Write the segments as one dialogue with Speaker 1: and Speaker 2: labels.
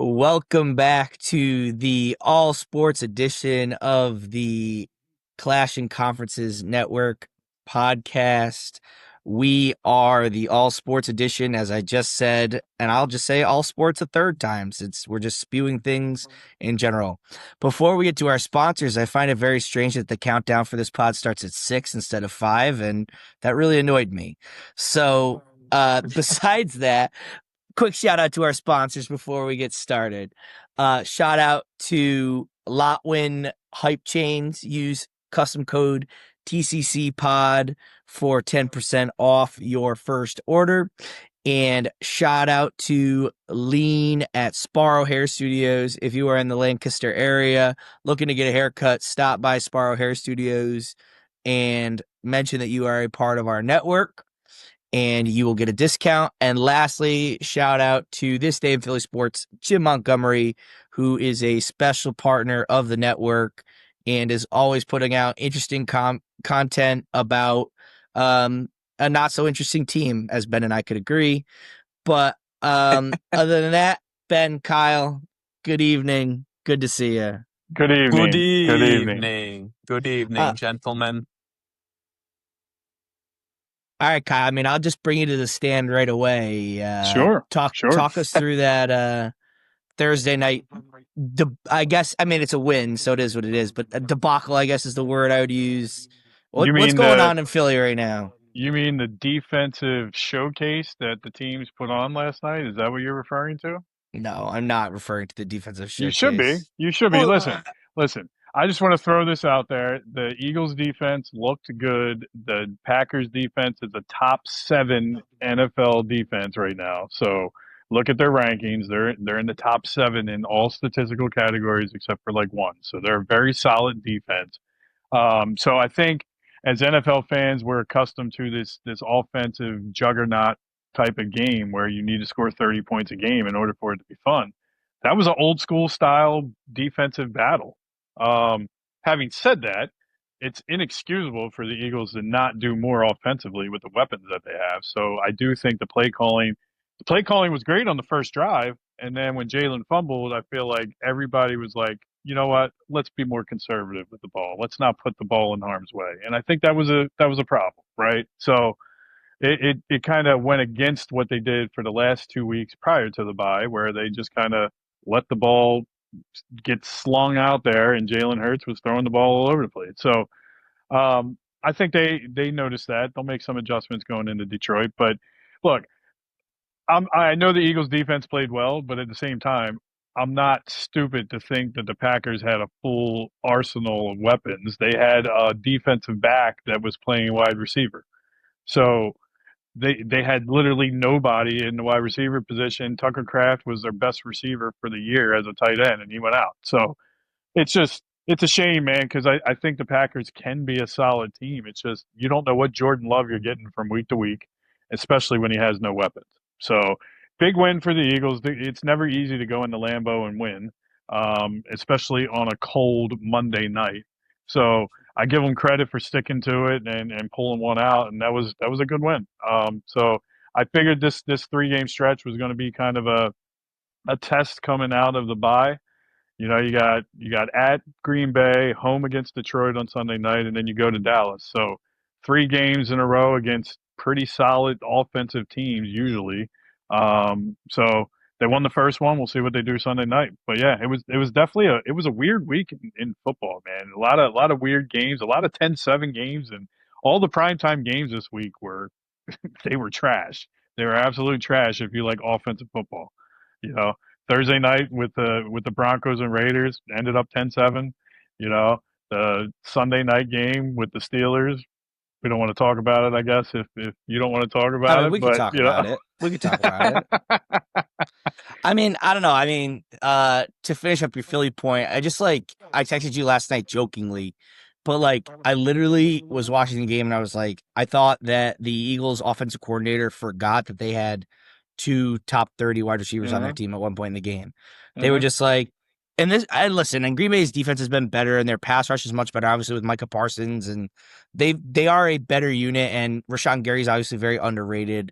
Speaker 1: Welcome back to the all sports edition of the Clash and Conferences Network podcast. We are the all sports edition, as I just said, and I'll just say all sports a third time since we're just spewing things in general. Before we get to our sponsors, I find it very strange that the countdown for this pod starts at 6 instead of 5, and that really annoyed me. So, besides that, quick shout out to our sponsors before we get started. Shout out to Lotwin Hype Chains. Use custom code TCC Pod for 10% off your first order. And shout out to Lean at Sparrow Hair Studios. If you are in the Lancaster area looking to get a haircut, stop by Sparrow Hair Studios and mention that you are a part of our network, and you will get a discount. And lastly, shout out to This Day in Philly Sports, Jim Montgomery, who is a special partner of the network and is always putting out interesting content about a not so interesting team, as Ben and I could agree. But other than that, Ben, Kyle, good evening. Good to see you.
Speaker 2: Good evening.
Speaker 3: Good evening. Good evening, gentlemen.
Speaker 1: All right, Kyle. I mean, I'll just bring you to the stand right away.
Speaker 2: Sure.
Speaker 1: Talk us through that Thursday night. I guess, I mean, it's a win, so it is what it is. But a debacle, I guess, is the word I would use. What's going on in Philly right now?
Speaker 2: You mean the defensive showcase that the teams put on last night? Is that what you're referring to?
Speaker 1: No, I'm not referring to the defensive showcase.
Speaker 2: You should be. Listen. I just want to throw this out there. The Eagles defense looked good. The Packers defense is a top 7 NFL defense right now. So look at their rankings. They're in the top 7 in all statistical categories except for like one. So they're a very solid defense. So I think as NFL fans, we're accustomed to this offensive juggernaut type of game where you need to score 30 points a game in order for it to be fun. That was an old school style defensive battle. Having said that, it's inexcusable for the Eagles to not do more offensively with the weapons that they have. So I do think the play calling was great on the first drive. And then when Jalen fumbled, I feel like everybody was like, you know what, let's be more conservative with the ball. Let's not put the ball in harm's way. And I think that was a problem, right? So it kind of went against what they did for the last 2 weeks prior to the bye, where they just kind of let the ball get slung out there, and Jalen Hurts was throwing the ball all over the place. So I think they noticed that. They'll make some adjustments going into Detroit. But look, I know the Eagles defense played well, but at the same time, I'm not stupid to think that the Packers had a full arsenal of weapons. They had a defensive back that was playing wide receiver. So they had literally nobody in the wide receiver position. Tucker Kraft was their best receiver for the year as a tight end, and he went out. So it's a shame, man, because I think the Packers can be a solid team. It's just you don't know what Jordan Love you're getting from week to week, especially when he has no weapons. So big win for the Eagles. It's never easy to go into Lambeau and win, especially on a cold Monday night. So I give them credit for sticking to it and pulling one out, and that was a good win. So I figured this 3-game stretch was going to be kind of a test coming out of the bye. You know, you got at Green Bay, home against Detroit on Sunday night, and then you go to Dallas. So 3 games in a row against pretty solid offensive teams usually. So they won the first one. We'll see what they do Sunday night. But yeah, it was definitely a weird week in football, man. A lot of weird games, a lot of 10-7 games, and all the primetime games this week were they were trash. They were absolute trash if you like offensive football. You know, Thursday night with the Broncos and Raiders ended up 10-7. You know, the Sunday night game with the Steelers. We don't want to talk about it, I guess, if you don't want to talk about it.
Speaker 1: We can talk about it. We can talk about it. I mean, I don't know. I mean, to finish up your Philly point, I texted you last night jokingly, but like I literally was watching the game and I was like, I thought that the Eagles offensive coordinator forgot that they had 2 top 30 wide receivers on their team at one point in the game. They were just like, and Green Bay's defense has been better, and their pass rush is much better, obviously, with Micah Parsons, and they are a better unit, and Rashawn Gary's obviously very underrated.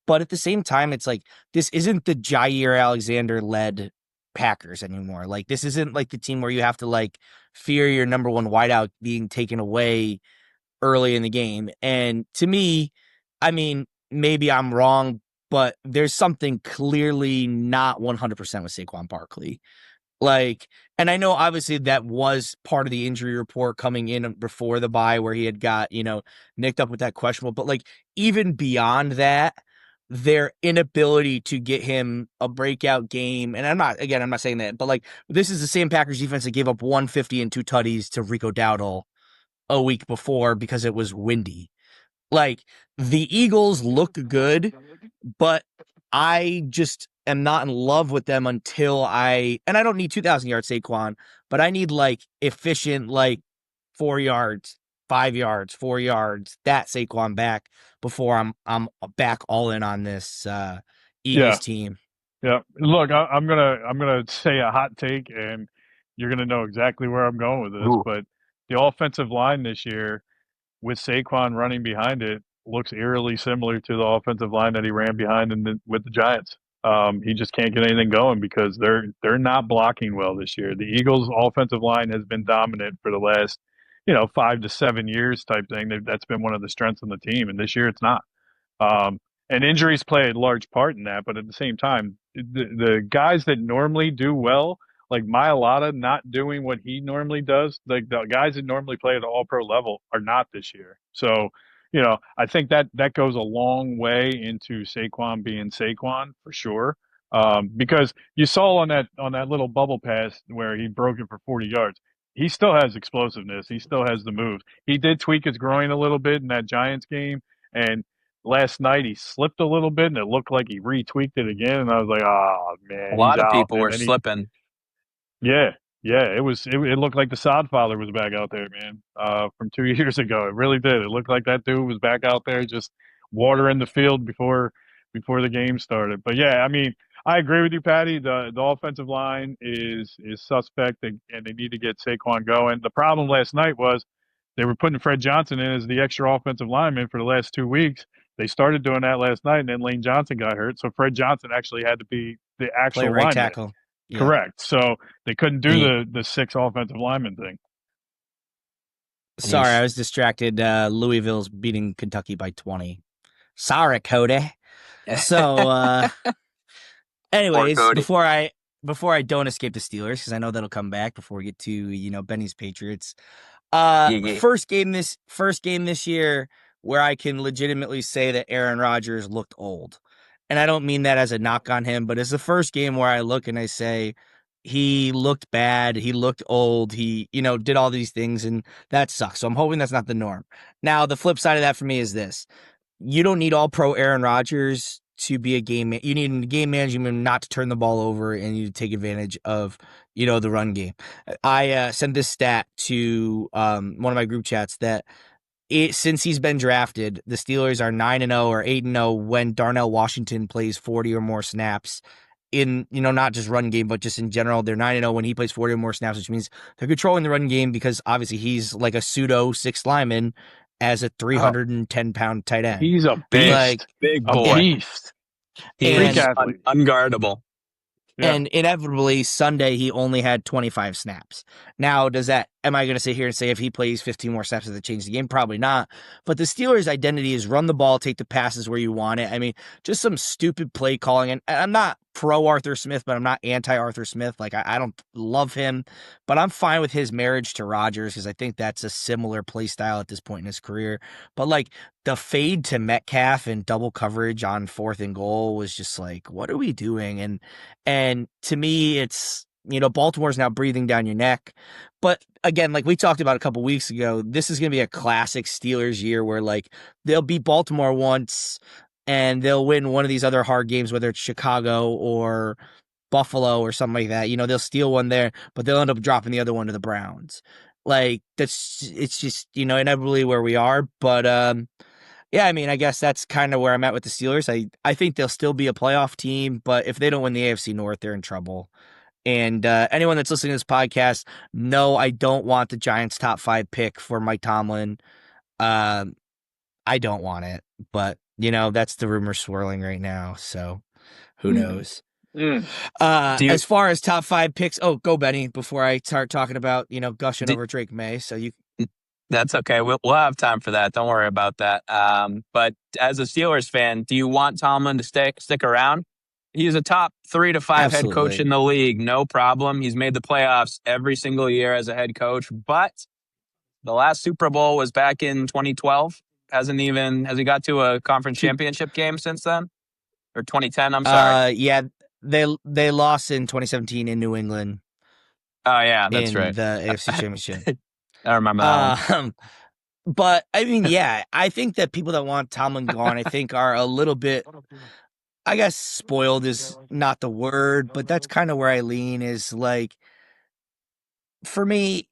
Speaker 1: But at the same time, it's like, this isn't the Jair Alexander-led Packers anymore. Like, this isn't like the team where you have to like fear your number one wideout being taken away early in the game. And to me, I mean, maybe I'm wrong, but there's something clearly not 100% with Saquon Barkley. Like, and I know obviously that was part of the injury report coming in before the bye where he had got, nicked up with that questionable, but like even beyond that, their inability to get him a breakout game. And I'm not saying that, but like this is the same Packers defense that gave up 150 and 2 tutties to Rico Dowdle a week before because it was windy. Like, the Eagles look good, but I just am not in love with them and I don't need 2,000 yards Saquon, but I need like efficient, like 4 yards, 5 yards, 4 yards, that Saquon back before I'm back all in on this Eagles
Speaker 2: Yeah.
Speaker 1: team.
Speaker 2: Yeah. Look, I'm gonna say a hot take, and you're gonna know exactly where I'm going with this.
Speaker 3: Ooh.
Speaker 2: But the offensive line this year, with Saquon running behind it, looks eerily similar to the offensive line that he ran behind with the Giants. He just can't get anything going because they're not blocking well this year. The Eagles' offensive line has been dominant for the last, 5 to 7 years type thing. That's been one of the strengths of the team, and this year it's not. Um, and injuries play a large part in that, but at the same time, the guys that normally do well, like Mailata not doing what he normally does, like the guys that normally play at the all pro level are not this year. So, I think that goes a long way into Saquon being Saquon for sure. Because you saw on that little bubble pass where he broke it for 40 yards. He still has explosiveness. He still has the moves. He did tweak his groin a little bit in that Giants game, and last night he slipped a little bit and it looked like he retweaked it again, and I was like, oh
Speaker 3: A
Speaker 2: man, he's
Speaker 3: lot of
Speaker 2: out.
Speaker 3: people
Speaker 2: And
Speaker 3: were
Speaker 2: then he
Speaker 3: slipping.
Speaker 2: yeah, yeah, it looked like the Sodfather was back out there, man, from 2 years ago. It really did. It looked like that dude was back out there just watering the field before the game started. But yeah, I mean, I agree with you, Patty. The offensive line is suspect, and they need to get Saquon going. The problem last night was they were putting Fred Johnson in as the extra offensive lineman for the last 2 weeks. They started doing that last night, and then Lane Johnson got hurt, so Fred Johnson actually had to be the
Speaker 1: Play
Speaker 2: actual
Speaker 1: right
Speaker 2: lineman.
Speaker 1: tackle. Yeah.
Speaker 2: Correct. So they couldn't do
Speaker 3: He,
Speaker 2: the six offensive lineman thing.
Speaker 1: Sorry, I
Speaker 3: he's
Speaker 1: was distracted. Louisville's beating Kentucky by 20. Sorry, Cody. So,
Speaker 3: poor
Speaker 1: anyways,
Speaker 3: Cody.
Speaker 1: before I don't escape the Steelers, because I know that'll come back before we get to Benny's Patriots.
Speaker 3: Yeah.
Speaker 1: First game this year where I can legitimately say that Aaron Rodgers looked old, and I don't mean that as a knock on him, but it's the first game where I look and I say he looked bad, he looked old, he did all these things, and that sucks. So I'm hoping that's not the norm. Now the flip side of that for me is this: you don't need all pro Aaron Rodgers to be a you need a game management not to turn the ball over, and you take advantage of the run game. I sent this stat to one of my group chats that since he's been drafted, the Steelers are 9-0 or 8-0 when Darnell Washington plays 40 or more snaps in not just run game but just in general. They're 9-0 when he plays 40 or more snaps, which means they're controlling the run game because obviously he's like a pseudo sixth lineman as a
Speaker 2: Oh,
Speaker 1: 310-pound tight end.
Speaker 2: he's a
Speaker 3: Big,
Speaker 1: Like,
Speaker 2: beast,
Speaker 3: big
Speaker 2: a
Speaker 1: yeah.
Speaker 3: boy.
Speaker 2: beast,
Speaker 3: He
Speaker 2: freak
Speaker 1: And
Speaker 3: is
Speaker 2: athlete.
Speaker 3: unguardable.
Speaker 2: Yeah,
Speaker 1: And inevitably, Sunday, he only had 25 snaps. Now, am I going to sit here and say if he plays 15 more snaps, does it change the game? Probably not. But the Steelers' identity is run the ball, take the passes where you want it. I mean, just some stupid play calling. And I'm not pro Arthur Smith, but I'm not anti Arthur Smith. Like, I don't love him, but I'm fine with his marriage to Rodgers because I think that's a similar play style at this point in his career. But like, the fade to Metcalf and double coverage on 4th and goal was just like, what are we doing? And to me, it's, Baltimore's now breathing down your neck. But again, like we talked about a couple weeks ago, this is going to be a classic Steelers year where like they'll beat Baltimore once and they'll win one of these other hard games, whether it's Chicago or Buffalo or something like that. They'll steal one there, but they'll end up dropping the other one to the Browns. Like it's just, inevitably where we are. But, yeah, I mean, I guess that's kind of where I'm at with the Steelers. I think they'll still be a playoff team, but if they don't win the AFC North, they're in trouble. And anyone that's listening to this podcast, no, I don't want the Giants' top 5 pick for Mike Tomlin. Um, I don't want it, but that's the rumor swirling right now. So who knows? As far as top 5 picks, go Benny before I start talking about gushing over Drake May. So you.
Speaker 3: That's okay. We'll have time for that. Don't worry about that. But as a Steelers fan, do you want Tomlin to stick around? He's a top 3 to 5 head coach in the league. No problem. He's made the playoffs every single year as a head coach. But the last Super Bowl was back in 2012. Has he got to a conference championship game since then? Or 2010, I'm sorry.
Speaker 1: Yeah, they lost in 2017 in New England.
Speaker 3: Oh, yeah, that's right.
Speaker 1: In the AFC Championship.
Speaker 3: I remember that one.
Speaker 1: But, I mean, yeah, I think that people that want Tomlin gone, I think, are a little bit, I guess spoiled is not the word, but that's kind of where I lean is like, for me,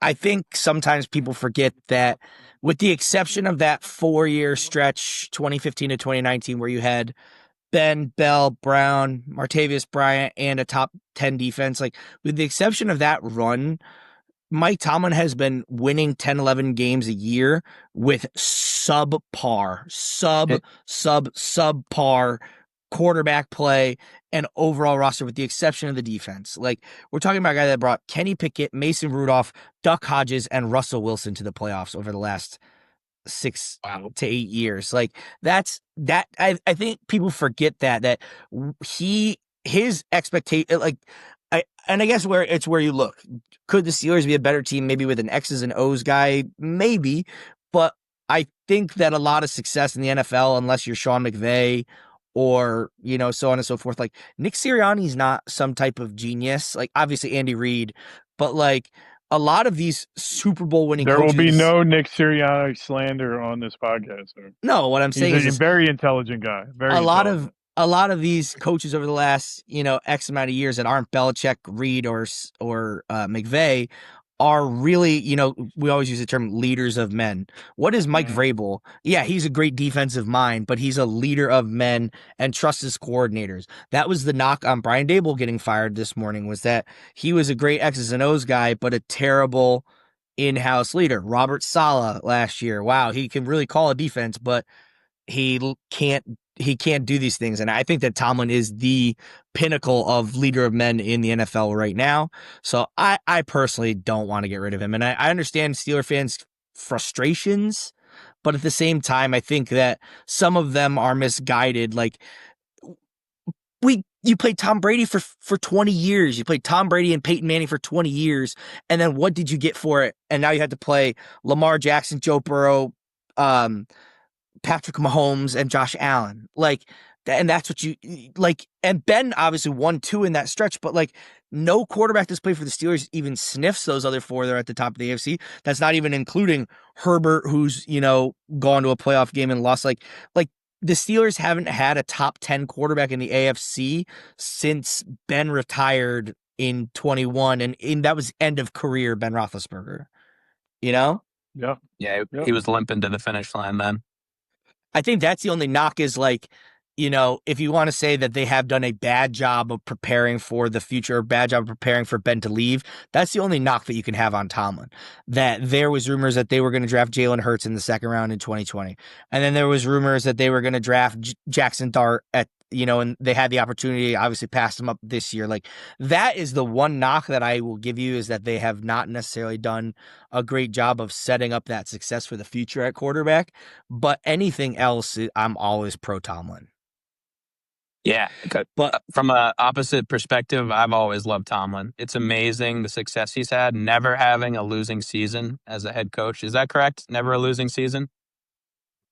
Speaker 1: I think sometimes people forget that with the exception of that 4-year stretch, 2015 to 2019, where you had Ben, Bell, Brown, Martavius Bryant, and a top 10 defense, like with the exception of that run, Mike Tomlin has been winning 10, 11 games a year with subpar quarterback play and overall roster with the exception of the defense. Like we're talking about a guy that brought Kenny Pickett, Mason Rudolph, Duck Hodges, and Russell Wilson to the playoffs over the last 6 to 8 years. Like that's that. I think people forget that his expectation, like I guess where you look, could the Steelers be a better team maybe with an X's and O's guy? Maybe, but I think that a lot of success in the NFL, unless you're Sean McVay or so on and so forth, like Nick Sirianni's not some type of genius. Like obviously Andy Reid, but like a lot of these Super Bowl winning
Speaker 2: there
Speaker 1: coaches,
Speaker 2: will be no Nick Sirianni slander on this podcast, sir.
Speaker 1: No, what I'm saying
Speaker 2: is a very intelligent guy.
Speaker 1: A lot of these coaches over the last X amount of years that aren't Belichick, Reid, or McVay are really we always use the term leaders of men. What is Mike Vrabel? Yeah, he's a great defensive mind, but he's a leader of men and trusts his coordinators. That was the knock on Brian Daboll getting fired this morning, was that he was a great X's and O's guy, but a terrible in-house leader. Robert Saleh last year, wow, he can really call a defense, but he can't do these things. And I think that Tomlin is the pinnacle of leader of men in the NFL right now. So I personally don't want to get rid of him. And I understand Steeler fans' frustrations, but at the same time, I think that some of them are misguided. Like you played Tom Brady for 20 years. You played Tom Brady and Peyton Manning for 20 years. And then what did you get for it? And now you had to play Lamar Jackson, Joe Burrow, Patrick Mahomes, and Josh Allen. Like, and that's what you like. And Ben obviously won 2 in that stretch, but like no quarterback that's played for the Steelers even sniffs those other 4 that are at the top of the AFC. That's not even including Herbert, who's, gone to a playoff game and lost. Like the Steelers haven't had a top 10 quarterback in the AFC since Ben retired in 21. And that was end of career Ben Roethlisberger,
Speaker 2: Yeah.
Speaker 3: Yeah, he was limping to the finish line then.
Speaker 1: I think that's the only knock is like, if you want to say that they have done a bad job of preparing for the future, or bad job of preparing for Ben to leave, that's the only knock that you can have on Tomlin. That there was rumors that they were going to draft Jalen Hurts in the second round in 2020. And then there was rumors that they were going to draft Jackson Dart and they had the opportunity, obviously passed him up this year. Like that is the one knock that I will give you, is that they have not necessarily done a great job of setting up that success for the future at quarterback. But anything else, I'm always pro Tomlin.
Speaker 3: Yeah, but from an opposite perspective, I've always loved Tomlin. It's amazing the success he's had, never having a losing season as a head coach. Is that correct? Never a losing season?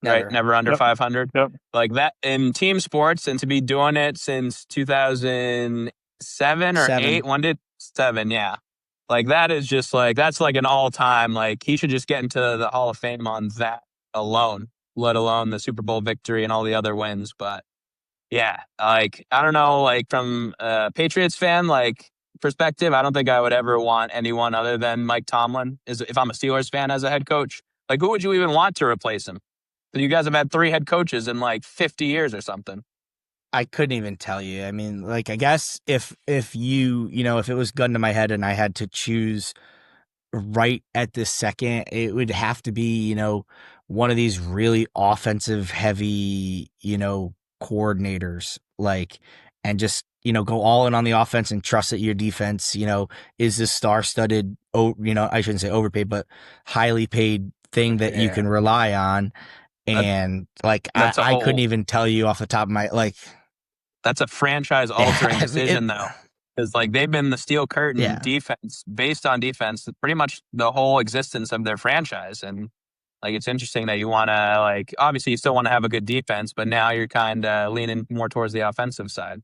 Speaker 1: Never.
Speaker 3: Right? Never under 500?
Speaker 2: Yep.
Speaker 3: Like that in team sports, and to be doing it since 2007 or 8. When did 7? Yeah. Like that is just like, that's like an all-time, like he should just get into the Hall of Fame on that alone, let alone the Super Bowl victory and all the other wins. But yeah, like, I don't know, like from a Patriots fan, like perspective, I don't think I would ever want anyone other than Mike Tomlin if I'm a Steelers fan as a head coach. Like, who would you even want to replace him? You guys have had 3 head coaches in like 50 years or something.
Speaker 1: I couldn't even tell you. I mean, like, I guess if you, if it was gun to my head and I had to choose right at this second, it would have to be, one of these really offensive heavy, coordinators, like, and just go all in on the offense and trust that your defense, is this star-studded, I shouldn't say overpaid, but highly paid thing that you can rely on. And I couldn't even tell you off the top of my
Speaker 3: that's a franchise-altering decision though, because they've been the steel curtain defense based on defense pretty much the whole existence of their franchise, and it's interesting that you want to obviously you still want to have a good defense, but now you're kind of leaning more towards the offensive side.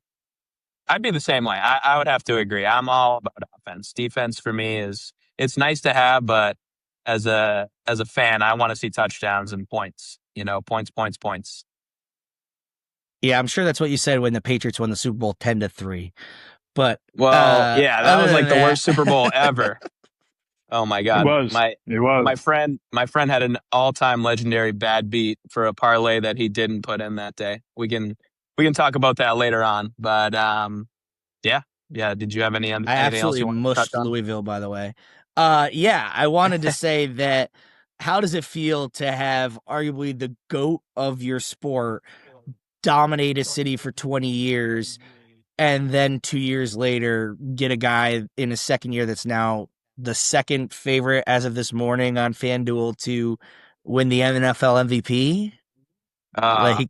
Speaker 3: I'd be the same way. I would have to agree. I'm all about offense. Defense for me it's nice to have, but as a fan, I want to see touchdowns and points. Points.
Speaker 1: Yeah, I'm sure that's what you said when the Patriots won the Super Bowl 10-3. But
Speaker 3: that was the worst Super Bowl ever. Oh my God!
Speaker 2: It was.
Speaker 3: My friend had an all-time legendary bad beat for a parlay that he didn't put in that day. We can talk about that later on. But yeah. Did you have anything else you want to touch on?
Speaker 1: Mushed Louisville, by the way. I wanted to say that. How does it feel to have arguably the GOAT of your sport dominate a city for 20 years, and then 2 years later get a guy in his second year that's now the second favorite as of this morning on FanDuel to win the NFL MVP?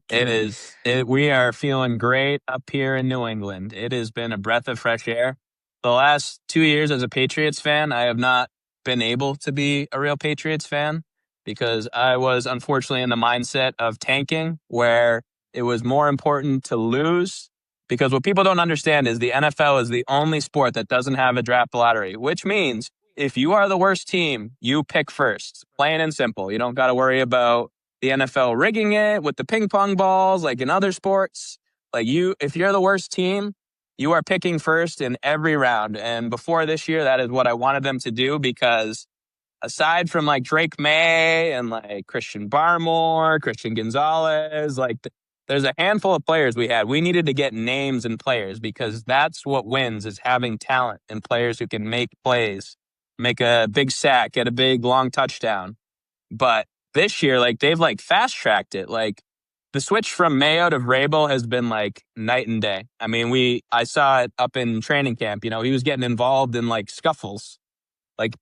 Speaker 3: It is. We are feeling great up here in New England. It has been a breath of fresh air. The last 2 years as a Patriots fan, I have not been able to be a real Patriots fan because I was unfortunately in the mindset of tanking, where it was more important to lose. Because what people don't understand is the NFL is the only sport that doesn't have a draft lottery, which means if you are the worst team, you pick first. Plain and simple. You don't got to worry about the NFL rigging it with the ping pong balls like in other sports. If you're the worst team, you are picking first in every round. And before this year, that is what I wanted them to do, because aside from Drake May and Christian Barmore, Christian Gonzalez, there's a handful of players we had. We needed to get names and players, because that's what wins, is having talent and players who can make plays, make a big sack, get a big long touchdown. But this year, they've fast-tracked it. The switch from Mayo to Vrabel has been night and day. I mean, I saw it up in training camp. He was getting involved in scuffles.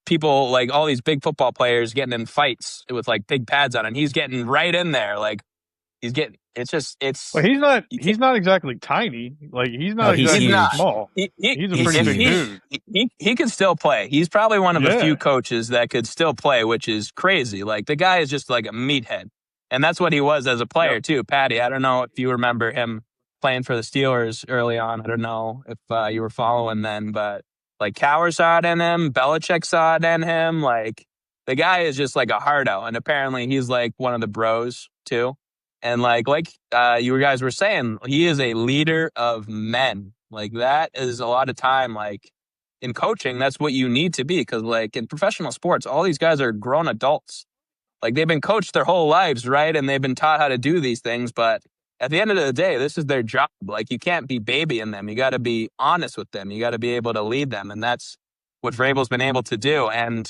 Speaker 3: People, all these big football players getting in fights with big pads on, and he's getting right in there.
Speaker 2: Well, he's not exactly tiny. He's not exactly small. He's a pretty big
Speaker 3: dude. He could still play. He's probably one of the few coaches that could still play, which is crazy. The guy is just a meathead. And that's what he was as a player too. Patty, I don't know if you remember him playing for the Steelers early on. I don't know if you were following then, but Cowher saw it in him. Belichick saw it in him. The guy is just a hardo. And apparently he's one of the bros too. And you guys were saying, he is a leader of men. That is a lot of time, in coaching, that's what you need to be. Because in professional sports, all these guys are grown adults. They've been coached their whole lives, right? And they've been taught how to do these things. But at the end of the day, this is their job. You can't be babying them. You got to be honest with them. You got to be able to lead them. And that's what Vrabel's been able to do. And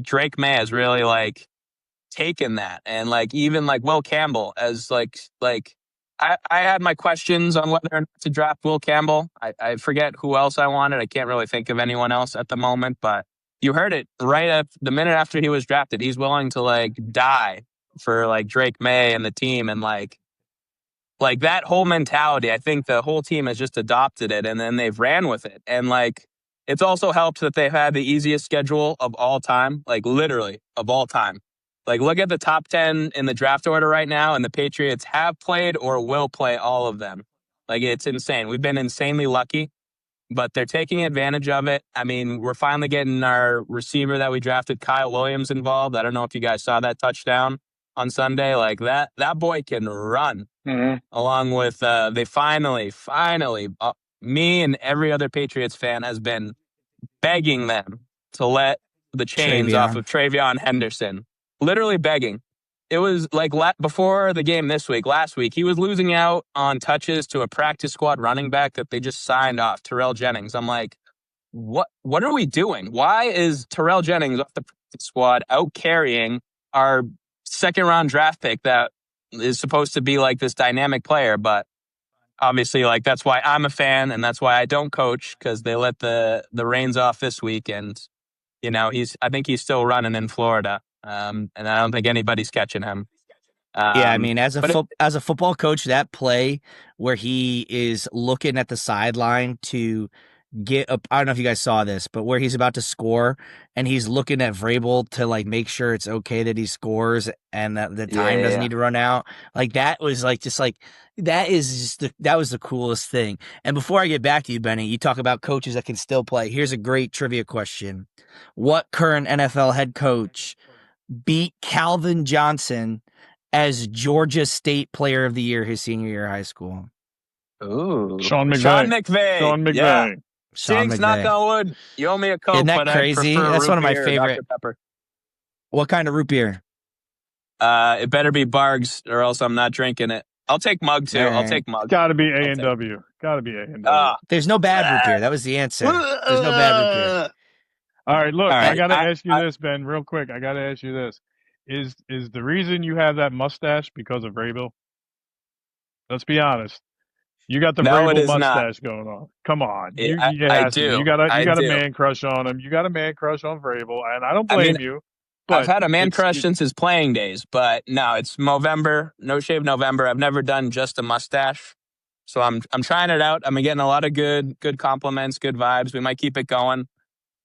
Speaker 3: Drake May has really taken that. And even Will Campbell as I had my questions on whether or not to draft Will Campbell. I forget who else I wanted. I can't really think of anyone else at the moment, but you heard it right at the minute after he was drafted. He's willing to die for Drake May and the team. And that whole mentality, I think the whole team has just adopted it, and then they've ran with it. And it's also helped that they've had the easiest schedule of all time, literally of all time. Look at the top 10 in the draft order right now, and the Patriots have played or will play all of them. It's insane. We've been insanely lucky, but they're taking advantage of it. I mean, we're finally getting our receiver that we drafted, Kyle Williams, involved. I don't know if you guys saw that touchdown on Sunday. That boy can run. Mm-hmm. Along with, they finally, me and every other Patriots fan has been begging them to let the chains off of Travion Henderson. Literally begging. It was before the game last week, he was losing out on touches to a practice squad running back that they just signed off, Terrell Jennings. I'm what are we doing? Why is Terrell Jennings off the practice squad out carrying our second round draft pick that is supposed to be this dynamic player? But obviously, like that's why I'm a fan, and that's why I don't coach, because they let the reins off this week, and I think he's still running in Florida, and I don't think anybody's catching him.
Speaker 1: Yeah, I mean, as a
Speaker 3: But
Speaker 1: as a football coach, that play where he is looking at the sideline to get up, I don't know if you guys saw this, but where he's about to score and he's looking at Vrabel to like make sure it's okay that he scores and that the time doesn't
Speaker 3: yeah,
Speaker 1: need to run out. Like that was like just like that was the coolest thing. And before I get back to you, Benny, you talk about coaches that can still play. Here's a great trivia question. What current NFL head coach beat Calvin Johnson as Georgia State Player of the Year his senior year of high school?
Speaker 3: ooh,
Speaker 2: Sean
Speaker 3: Sean
Speaker 2: McVay.
Speaker 3: McVay,
Speaker 2: Sean
Speaker 3: yeah.
Speaker 2: McVay.
Speaker 1: Sean
Speaker 3: Jinx, knock
Speaker 1: McVay.
Speaker 3: on wood. You owe me a
Speaker 1: Isn't
Speaker 3: Coke,
Speaker 1: that
Speaker 3: but I'd
Speaker 1: crazy?
Speaker 3: prefer
Speaker 1: That's
Speaker 3: root
Speaker 1: one of my
Speaker 3: beer or
Speaker 1: favorite.
Speaker 3: Dr. Pepper.
Speaker 1: What kind of root beer?
Speaker 3: It better be Bargs, or else I'm not drinking it. I'll take mug too.
Speaker 1: All
Speaker 3: I'll
Speaker 1: right.
Speaker 3: take mug.
Speaker 2: Got to be
Speaker 3: I'll take.
Speaker 2: A&W. Got to be A&W.
Speaker 3: Ah.
Speaker 1: There's no bad root beer. That was the answer. There's no bad root beer.
Speaker 2: All right, look,
Speaker 3: All
Speaker 2: I
Speaker 3: right.
Speaker 2: got to ask you this, Ben, real quick. I got to ask you this. Is the reason you have that mustache because of Vrabel? Let's be honest. You got the
Speaker 3: No, it
Speaker 2: Vrabel
Speaker 3: is not.
Speaker 2: mustache going on. Come on.
Speaker 3: I,
Speaker 2: It
Speaker 3: I
Speaker 2: has to be.
Speaker 3: do.
Speaker 2: You got
Speaker 3: I
Speaker 2: a
Speaker 3: do.
Speaker 2: man crush on him. You got a man crush on Vrabel, and I don't
Speaker 3: I mean,
Speaker 2: blame you.
Speaker 3: I've
Speaker 2: But
Speaker 3: had a man crush since his playing days, but no, it's Movember, no shave November. I've never done just a mustache, so I'm trying it out. I'm getting a lot of good compliments, good vibes. We might keep it going.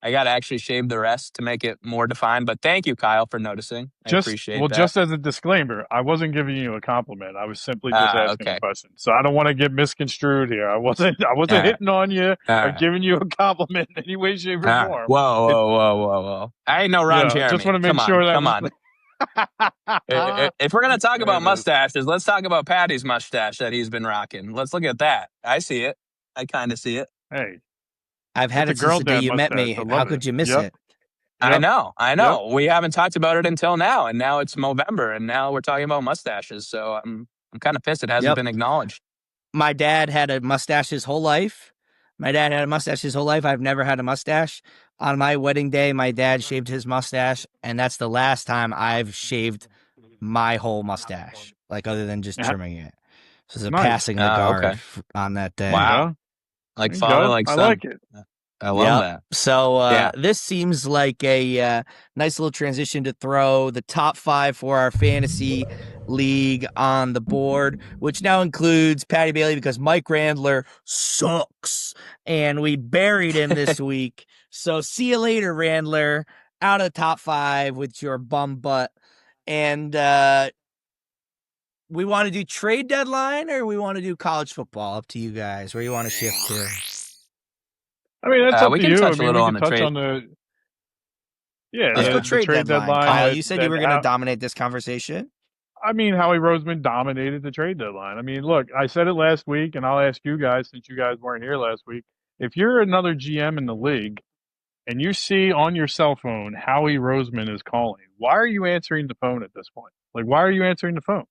Speaker 3: I got to actually shave the rest to make it more defined. But thank you, Kyle, for noticing. I appreciate that.
Speaker 2: just as a disclaimer, I wasn't giving you a compliment. I was simply just asking a
Speaker 3: Okay.
Speaker 2: question. So I don't want to get misconstrued here. I wasn't
Speaker 3: All right.
Speaker 2: hitting on you
Speaker 3: All
Speaker 2: or
Speaker 3: right.
Speaker 2: giving you a compliment in any way, shape,
Speaker 3: All
Speaker 2: or
Speaker 3: right.
Speaker 2: form.
Speaker 3: Whoa. I ain't no Ron
Speaker 2: Yeah, just
Speaker 3: Jeremy.
Speaker 2: want to make
Speaker 3: Come
Speaker 2: sure
Speaker 3: on.
Speaker 2: that
Speaker 3: Come
Speaker 2: was.
Speaker 3: on. If we're going to talk
Speaker 2: There
Speaker 3: about
Speaker 2: it is.
Speaker 3: mustaches, let's talk about Patty's mustache that he's been rocking. Let's look at that. I see it. I kind of see it.
Speaker 2: Hey,
Speaker 1: I've had
Speaker 2: it's a
Speaker 1: it since
Speaker 2: girl
Speaker 1: the day
Speaker 2: dad
Speaker 1: you met
Speaker 2: mustache.
Speaker 1: me.
Speaker 2: I
Speaker 1: How
Speaker 2: love it.
Speaker 1: could you miss
Speaker 2: Yep.
Speaker 1: it?
Speaker 3: I
Speaker 2: Yep.
Speaker 3: know. We haven't talked about it until now, and now it's Movember, and now we're talking about mustaches. So I'm kind of pissed it hasn't
Speaker 1: Yep.
Speaker 3: been acknowledged.
Speaker 1: My dad had a mustache his whole life. I've never had a mustache. On my wedding day, my dad shaved his mustache, and that's the last time I've shaved my whole mustache, like other than just
Speaker 2: Yeah.
Speaker 1: trimming it. So it's a
Speaker 2: Nice.
Speaker 1: passing of the guard
Speaker 3: Okay.
Speaker 1: on that day.
Speaker 2: There you
Speaker 3: Wow.
Speaker 2: go.
Speaker 3: Like
Speaker 2: There you
Speaker 3: father,
Speaker 2: go.
Speaker 3: like
Speaker 2: I
Speaker 3: son.
Speaker 2: like it.
Speaker 3: I love that.
Speaker 1: So
Speaker 3: Yeah.
Speaker 1: this seems like a nice little transition to throw the top 5 for our fantasy league on the board, which now includes Patty Bailey because Mike Randler sucks, and we buried him this week. So see you later, Randler. Out of the top 5 with your bum butt. And we want to do trade deadline or we want to do college football? Up to you guys. Where you want to shift to?
Speaker 2: I mean, that's up
Speaker 3: We
Speaker 2: to
Speaker 3: can
Speaker 2: you. I
Speaker 3: touch a
Speaker 2: mean,
Speaker 3: little
Speaker 2: we
Speaker 3: on
Speaker 2: can
Speaker 3: the
Speaker 2: touch
Speaker 3: trade.
Speaker 2: on the
Speaker 1: Let's go
Speaker 2: the
Speaker 1: trade
Speaker 2: trade deadline.
Speaker 1: Kyle,
Speaker 2: that,
Speaker 1: you said
Speaker 2: that
Speaker 1: you were going to
Speaker 2: how-
Speaker 1: dominate this conversation.
Speaker 2: I mean, Howie Roseman dominated the trade deadline. I mean, look, I said it last week, and I'll ask you guys since you guys weren't here last week. If you're another GM in the league and you see on your cell phone Howie Roseman is calling, why are you answering the phone at this point? Like, why are you answering the phone?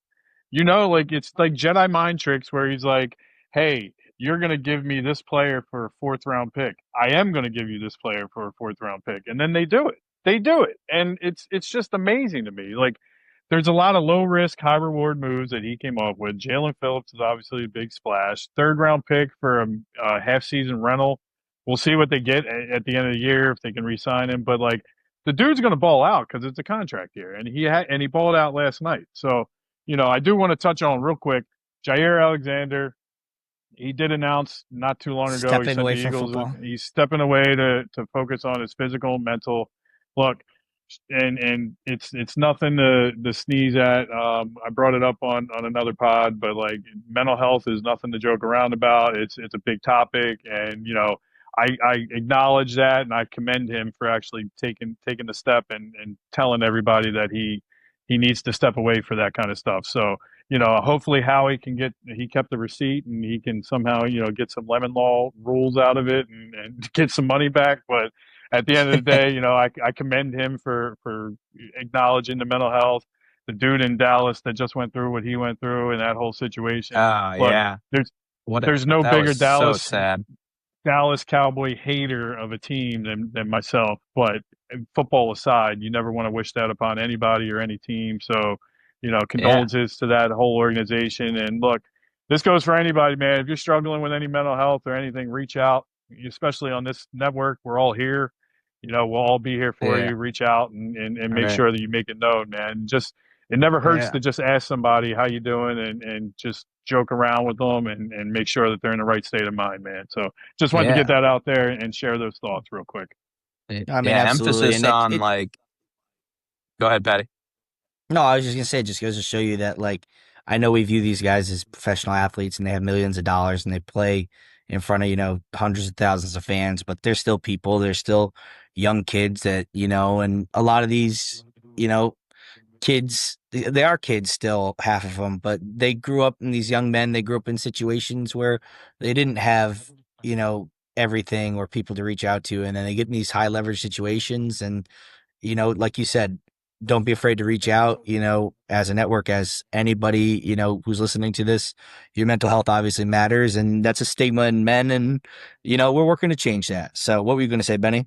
Speaker 2: Like it's like Jedi mind tricks where he's like, hey, you're going to give me this player for a fourth round pick. I am going to give you this player for a fourth round pick. And then they do it. They do it. And it's just amazing to me. Like, there's a lot of low risk, high reward moves that he came up with. Jalen Phillips is obviously a big splash. Third round pick for a half season rental. We'll see what they get at the end of the year if they can re sign him. But like, the dude's going to ball out because it's a contract year. And he balled out last night. So, I do want to touch on real quick Jair Alexander. He did announce not too long ago. He
Speaker 1: Stepping
Speaker 2: said
Speaker 1: away
Speaker 2: the
Speaker 1: from
Speaker 2: Eagles,
Speaker 1: football.
Speaker 2: he's stepping away to focus on his physical, mental. Look, and it's nothing to sneeze at. I brought it up on another pod, but like mental health is nothing to joke around about. It's a big topic, and I acknowledge that, and I commend him for actually taking the step and telling everybody that he needs to step away for that kind of stuff. So hopefully Howie he kept the receipt and he can somehow get some lemon law rules out of it and get some money back. But at the end of the day, I commend him for acknowledging the mental health. The dude in Dallas that just went through what he went through and that whole situation.
Speaker 3: Oh,
Speaker 2: Look,
Speaker 3: yeah.
Speaker 2: there's no
Speaker 3: That
Speaker 2: bigger
Speaker 3: was so sad.
Speaker 2: Dallas Cowboy hater of a team than myself. But football aside, you never want to wish that upon anybody or any team. So, condolences to that whole organization. And look, this goes for anybody, man. If you're struggling with any mental health or anything, reach out. Especially on this network, we're all here. We'll all be here for
Speaker 1: Yeah.
Speaker 2: you. Reach out and
Speaker 1: All
Speaker 2: make
Speaker 1: right.
Speaker 2: sure that you make it known, man. Just it never hurts
Speaker 1: Yeah.
Speaker 2: to just ask somebody how you doing and just joke around with them and make sure that they're in the right state of mind, man. So just wanted to get
Speaker 1: Yeah.
Speaker 2: that out there and share those thoughts real quick.
Speaker 1: I mean,
Speaker 3: Yeah,
Speaker 1: absolutely.
Speaker 3: emphasis
Speaker 1: And
Speaker 3: on like, go ahead, Patty.
Speaker 1: no, I was just gonna say, it just goes to show you that, like, I know we view these guys as professional athletes and they have millions of dollars and they play in front of, hundreds of thousands of fans, but they're still people. They're still young kids that, and a lot of these, you know, kids, they are kids still, half of them, but they grew up in these young men. They grew up in situations where they didn't have, you know, everything or people to reach out to. And then they get in these high leverage situations and, like you said, don't be afraid to reach out, as a network, as anybody, who's listening to this. Your mental health obviously matters, and that's a stigma in men, and, we're working to change that. So what were you going to say, Benny?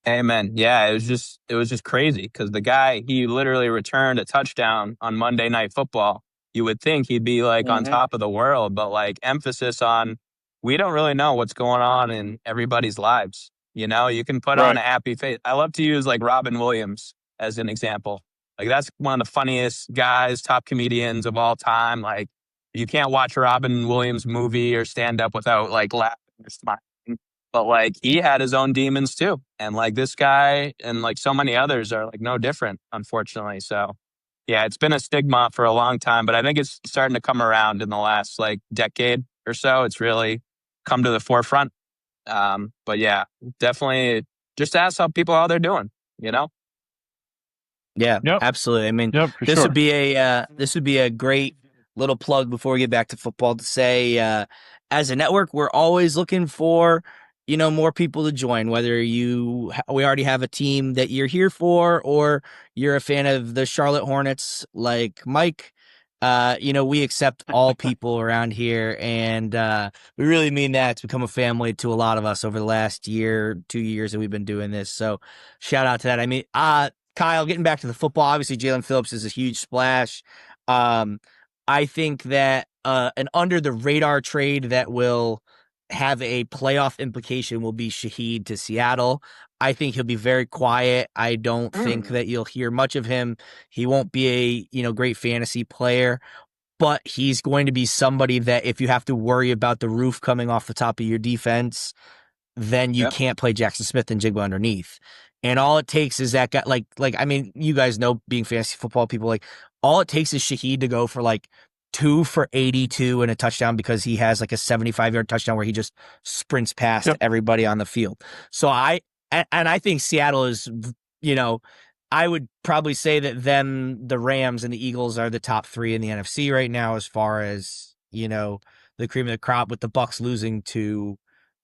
Speaker 3: Amen. Yeah, it was just crazy because the guy, he literally returned a touchdown on Monday Night Football. You would think he'd be like on
Speaker 2: Hmm.
Speaker 3: top of the world, but like emphasis on we don't really know what's going on in everybody's lives. You can put on
Speaker 2: Right.
Speaker 3: a happy face. I love to use like Robin Williams as an example. Like that's one of the funniest guys, top comedians of all time. Like you can't watch a Robin Williams movie or stand up without like laughing or smiling. But like he had his own demons too. And like this guy and like so many others are like no different, unfortunately. So yeah, it's been a stigma for a long time, but I think it's starting to come around in the last like decade or so. It's really come to the forefront. But yeah, definitely just ask how they're doing, you know?
Speaker 1: Yeah,
Speaker 2: Yep.
Speaker 1: absolutely. I mean,
Speaker 2: Yep. For
Speaker 1: this would
Speaker 2: sure.
Speaker 1: be a great little plug before we get back to football to say, as a network, we're always looking for, more people to join, whether we already have a team that you're here for, or you're a fan of the Charlotte Hornets like Mike. We accept all people around here, and we really mean that. It's become a family to a lot of us over the last year, 2 years that we've been doing this. So shout out to that. I mean, Kyle, getting back to the football, obviously Jalen Phillips is a huge splash. Um, I think that an under the radar trade that will have a playoff implication will be Shaheed to Seattle. I think he'll be very quiet. I don't think that you'll hear much of him. He won't be a great fantasy player, but he's going to be somebody that if you have to worry about the roof coming off the top of your defense, then you
Speaker 3: Yeah.
Speaker 1: can't play Jackson Smith and Jigba underneath. And all it takes is that guy, like I mean, you guys know, being fantasy football people, like all it takes is Shaheed to go for like 2 for 82 and a touchdown, because he has like a 75-yard touchdown where he just sprints past
Speaker 2: Yep.
Speaker 1: everybody on the field. So I think Seattle is, you know, I would probably say that the Rams and the Eagles are the top three in the NFC right now as far as, the cream of the crop, with the Bucks losing to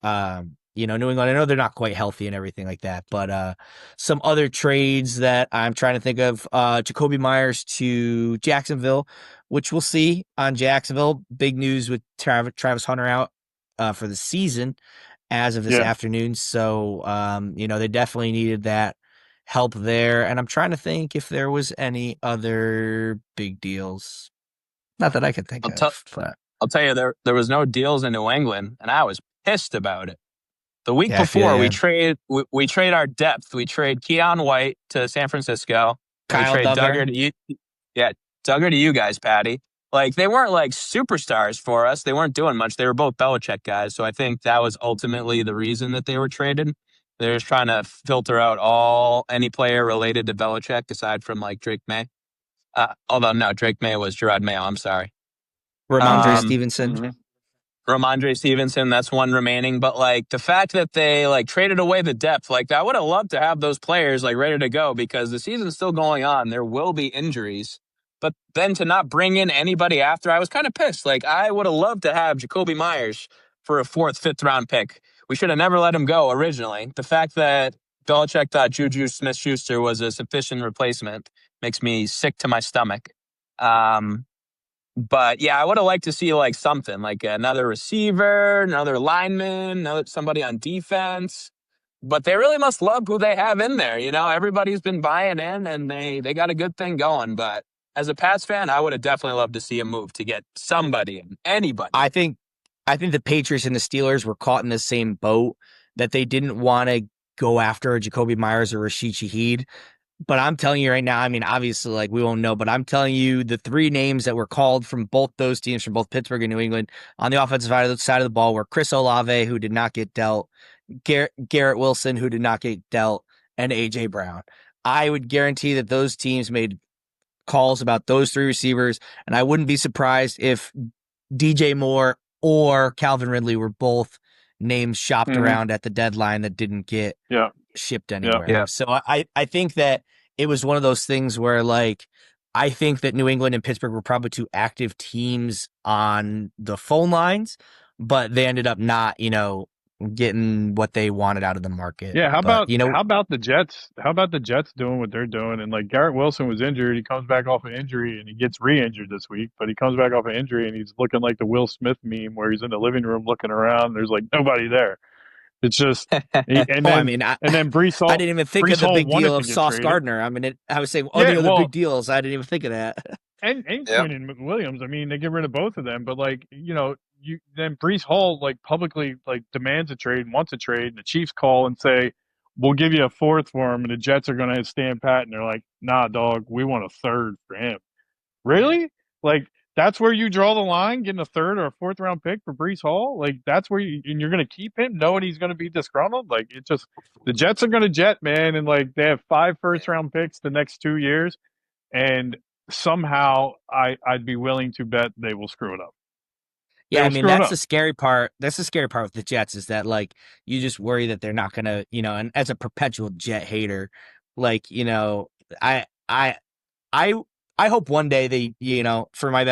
Speaker 1: New England. I know they're not quite healthy and everything like that, but some other trades that I'm trying to think of, Jacoby Myers to Jacksonville, which we'll see on Jacksonville. Big news with Travis Hunter out for the season as of this
Speaker 2: Yeah.
Speaker 1: afternoon. So, they definitely needed that help there. And I'm trying to think if there was any other big deals. Not that I could think
Speaker 3: I'll tell
Speaker 1: of, but
Speaker 3: I'll tell you there was no deals in New England and I was pissed about it. The week
Speaker 1: yeah, I feel
Speaker 3: before
Speaker 1: you.
Speaker 3: we trade our depth. We trade Keon White to San Francisco. And we
Speaker 1: Kyle
Speaker 3: trade
Speaker 1: Duggar.
Speaker 3: Duggar to you. Yeah, Duggar to you guys, Patty. Like they weren't like superstars for us. They weren't doing much. They were both Belichick guys. So I think that was ultimately the reason that they were traded. They're just trying to filter out any player related to Belichick aside from like Drake May. Although no, Drake May was Gerard Mayo. I'm sorry.
Speaker 1: Ramondre
Speaker 3: Um,
Speaker 1: Stevenson.
Speaker 2: Hmm.
Speaker 3: Ramondre Stevenson, that's one remaining. But like the fact that they like traded away the depth, like I would have loved to have those players like ready to go because the season's still going on. There will be injuries. But then to not bring in anybody after, I was kind of pissed. Like I would have loved to have Jacoby Myers for a fourth, fifth round pick. We should have never let him go originally. The fact that Belichick thought Juju Smith-Schuster was a sufficient replacement makes me sick to my stomach. But yeah, I would have liked to see like something like another receiver, another lineman, somebody on defense. But they really must love who they have in there. Everybody's been buying in and they got a good thing going. But as a Pats fan, I would have definitely loved to see a move to get somebody, anybody.
Speaker 1: I think the Patriots and the Steelers were caught in the same boat, that they didn't want to go after a Jacoby Myers or Rashid Shaheed. But I'm telling you right now, I mean, obviously, like, we won't know, but I'm telling you the three names that were called from both those teams, from both Pittsburgh and New England, on the offensive side of the ball were Chris Olave, who did not get dealt, Garrett Wilson, who did not get dealt, and A.J. Brown. I would guarantee that those teams made calls about those three receivers, and I wouldn't be surprised if DJ Moore or Calvin Ridley were both names shopped around at the deadline that didn't get shipped anywhere.
Speaker 3: Yeah.
Speaker 1: So I think that it was one of those things where, like, I think that New England and Pittsburgh were probably two active teams on the phone lines, but they ended up not, getting what they wanted out of the market.
Speaker 2: Yeah, how
Speaker 1: But,
Speaker 2: about the Jets? How about the Jets doing what they're doing? And like Garrett Wilson was injured, he comes back off an injury and he gets re-injured this week, but he comes back off an injury and he's looking like the Will Smith meme where he's in the living room looking around. There's like nobody there. It's just and then Brees Hall.
Speaker 1: I didn't even think
Speaker 2: Brees
Speaker 1: of the
Speaker 2: Hall
Speaker 1: big
Speaker 2: wanted
Speaker 1: deal
Speaker 2: to
Speaker 1: of
Speaker 2: get
Speaker 1: Sauce
Speaker 2: traded.
Speaker 1: Gardner. I mean, I was saying any other big deals. I didn't even think of that.
Speaker 2: And Quinn and Williams. I mean, they get rid of both of them, but like then Brees Hall like publicly like demands a trade, wants a trade, and the Chiefs call and say, "We'll give you a fourth for him," and the Jets are going to stand pat, and they're like, "Nah, dog, we want a third for him." Really? Like that's where you draw the line, getting a third or a fourth round pick for Brees Hall? Like that's where you're going to keep him, knowing he's going to be disgruntled? Like it just the Jets are going to jet, man, and like they have 5 first round picks the next 2 years, and somehow I'd be willing to bet they will screw it up.
Speaker 1: Yeah, I mean, that's the scary part. That's the scary part with the Jets, is that, like, you just worry that they're not gonna, and as a perpetual Jet hater, like, I I I I hope one day they, for my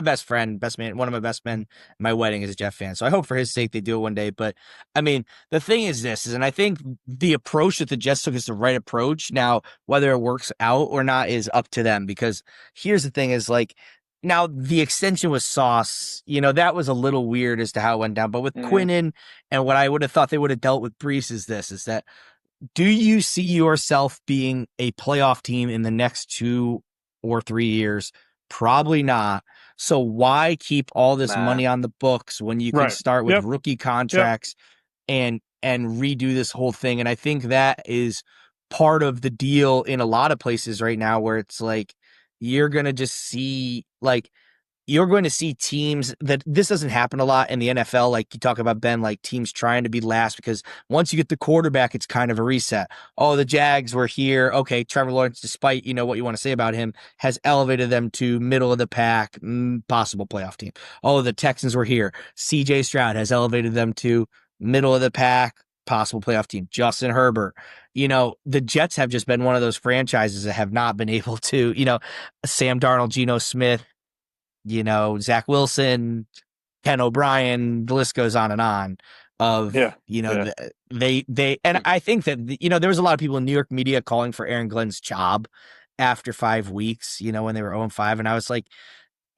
Speaker 1: best friend, best man, one of my best men, my wedding is a Jet fan. So I hope for his sake they do it one day. But I mean, the thing is and I think the approach that the Jets took is the right approach. Now, whether it works out or not is up to them, because here's the thing is, like, now the extension with Sauce, that was a little weird as to how it went down. But with Quinnen and what I would have thought they would have dealt with Brees is that, do you see yourself being a playoff team in the next 2 or 3 years? Probably not. So why keep all this money on the books when you can start with rookie contracts and redo this whole thing? And I think that is part of the deal in a lot of places right now, where it's like you're going to just see, like, you're going to see teams that this doesn't happen a lot in the NFL. Like you talk about, Ben, like teams trying to be last, because once you get the quarterback, it's kind of a reset. Oh, the Jags were here. Okay, Trevor Lawrence, despite, what you want to say about him, has elevated them to middle of the pack, possible playoff team. Oh, the Texans were here. CJ Stroud has elevated them to middle of the pack, possible playoff team. Justin Herbert. The Jets have just been one of those franchises that have not been able to, Sam Darnold, Geno Smith, Zach Wilson, Ken O'Brien, the list goes on and on of, they, and I think that, there was a lot of people in New York media calling for Aaron Glenn's job after 5 weeks, when they were 0-5. And I was like,